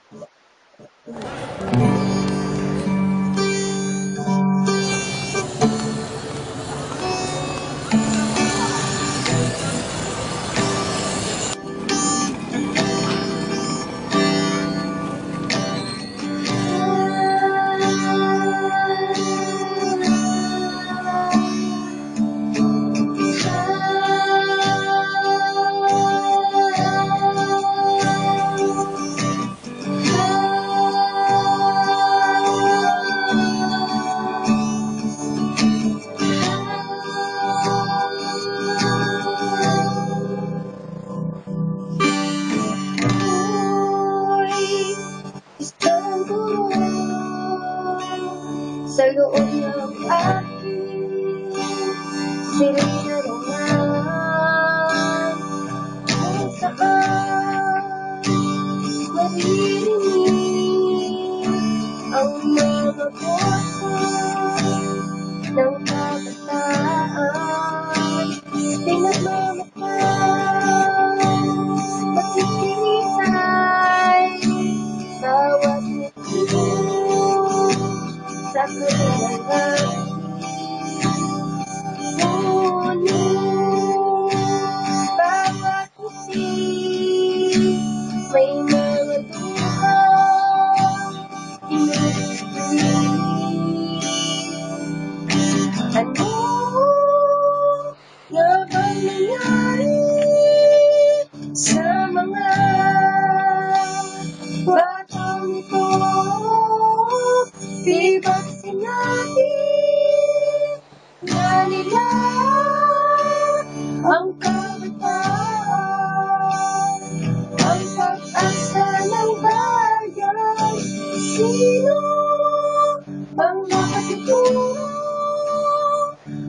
Sa loob ng aking silinarongan, kung saan maririnig ang mga boses ng kabataan, pinagmamatay, magsisisay, bawat ngiti sa kanilang ngunit bawat ngiti may mga luhang inilibig. Ano nga bang nangyari sa mga batang ito? Di ba sinabi na nila ang kabataan, ang pag-asa ng bayan? Sino bang dapat ituro?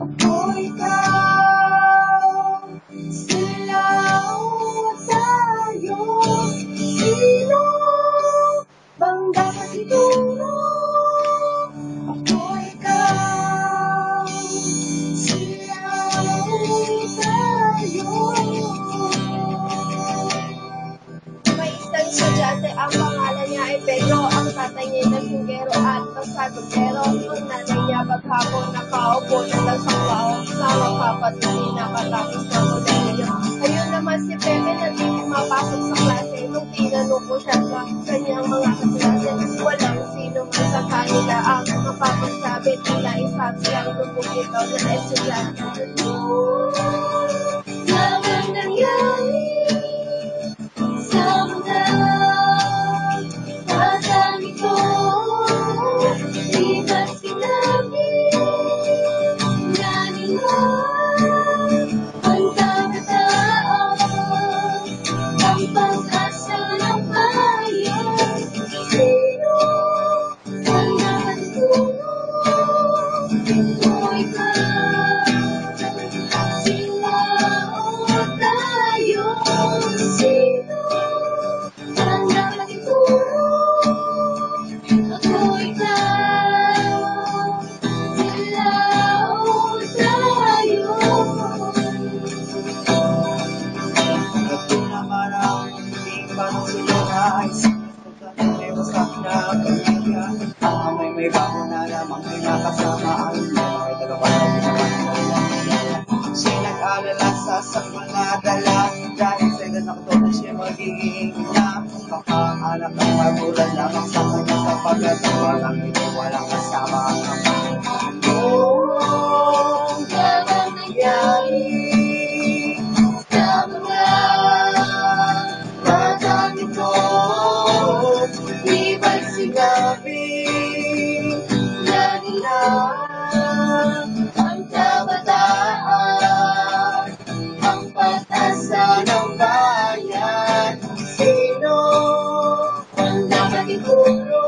Ako, ikaw, sila o tayo? Sino bang dapat ituro? Ako, ikaw, sila o tayo? May isang estudyante, ang pangalan niya ay Pedro. Ang tatay niya ay nasinggero at pasagotero. Ang nanay niya paghapon nakaupo na lang sa baon na magpapatuloy na katapos ng kolehiyo. Ayun naman si Pepe na di mapasok sa klase. Nung tinanong ko siya sa kanyang mga kaklase, walang sino man sa kanila ang mapapagsabi nila isabi ang lubugin daw na estudyante. Naman nangyari sa mga batang ito? Di ba sinabi na nila ang kabataan, ang pag-asa ng bayan? Sino ang dapat ituro? Ako, ikaw, sila o tayo? Sino ang dapat ituro? Ako, ikaw, sila o tayo? Ito naman ang muling panunay, sinasagdanewas ka na pamilya. Ang may bago na lamang ay nakasama ang mga tagapagod na kanila. Siya nag-alala sa mga dala, dahil sa edad na ito na siya magiging ina. Baka anak ang magulang lamang sa kanya kapag walang ito, walang kasama ang ama. Ang gabang nangyari sa mga batang ito? Di ba sinabi na nila ang kabataan, ang pag-asa ng bayan? Sino ang dapat ituro?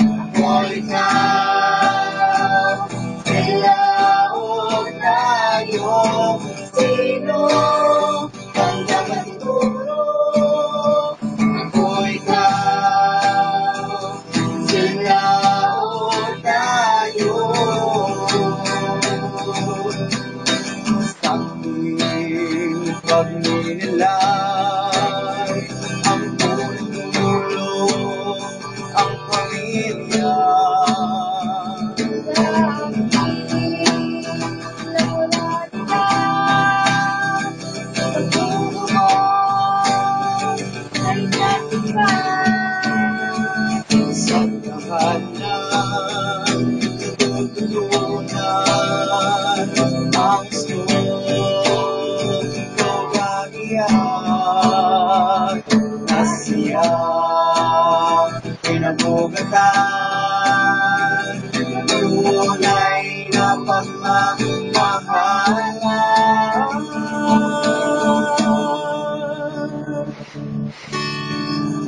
Ako, ikaw, sila o tayo?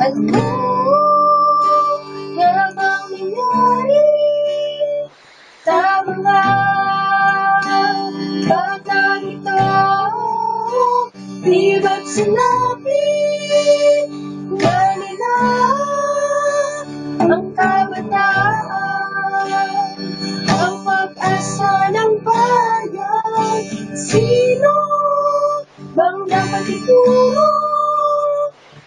Ano nga bang nangyari sa mga batang ito? Di ba't sinabi nga nila ang kabataan ang pag-asa ng bayan? Sino bang dapat ituro?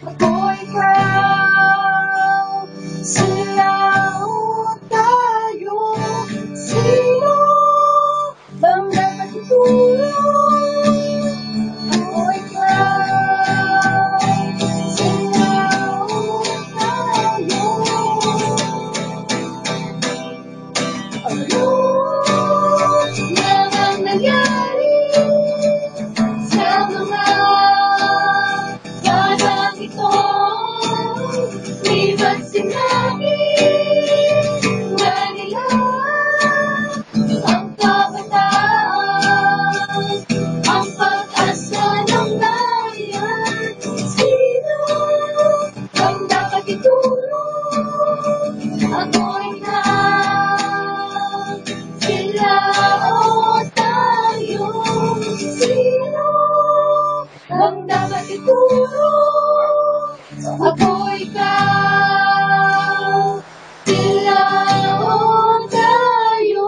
Ako, ikaw, sila o tayo. Sino bang dapat ituro? Ako, ikaw, sila o tayo. Ano nga bang nangyari sa mga batang ito? Di ba't sinabi nga nila ang kabataan ang pag-asa ng bayan? Sino ang dapat ituro? Ako, ikaw, sila o tayo. Sino ang dapat ituro? Ako, ikaw, sila o tayo.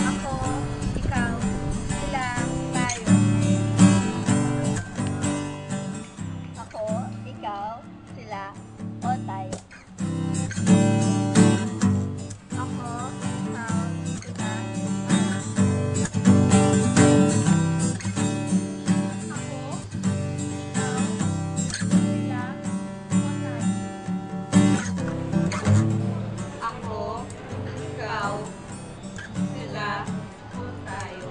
Ako, ikaw, sila, tayo. Ako, ikaw, sila, o tayo. Ako, ikaw, sila, Ako, ikaw, sila, o tayo. Ako, ikaw, sila, o tayo.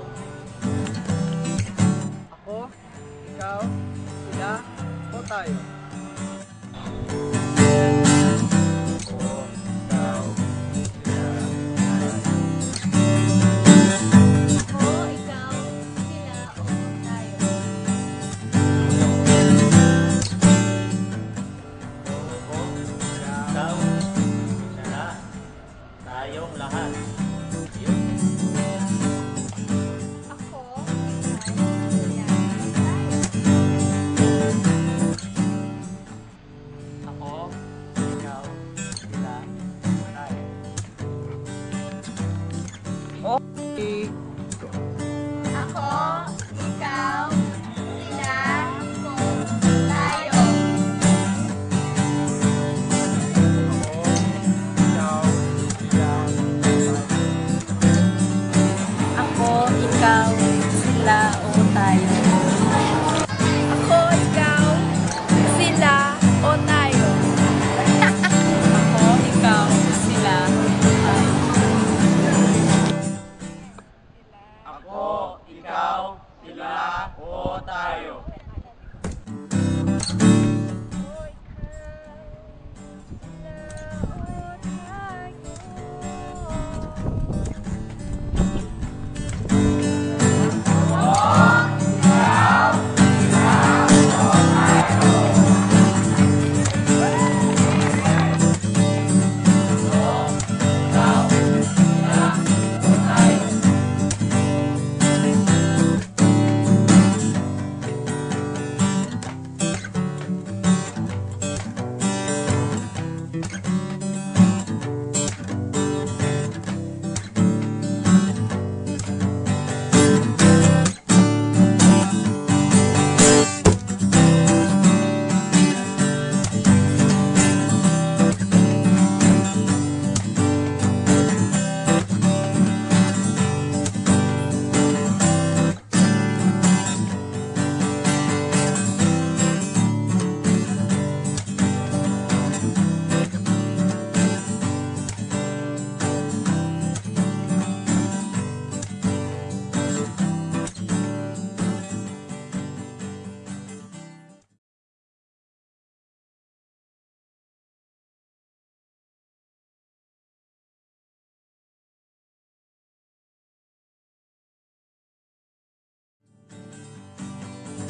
Ako, ikaw, sila, o tayo. Ako, ikaw, sila, o tayo. Ikaw,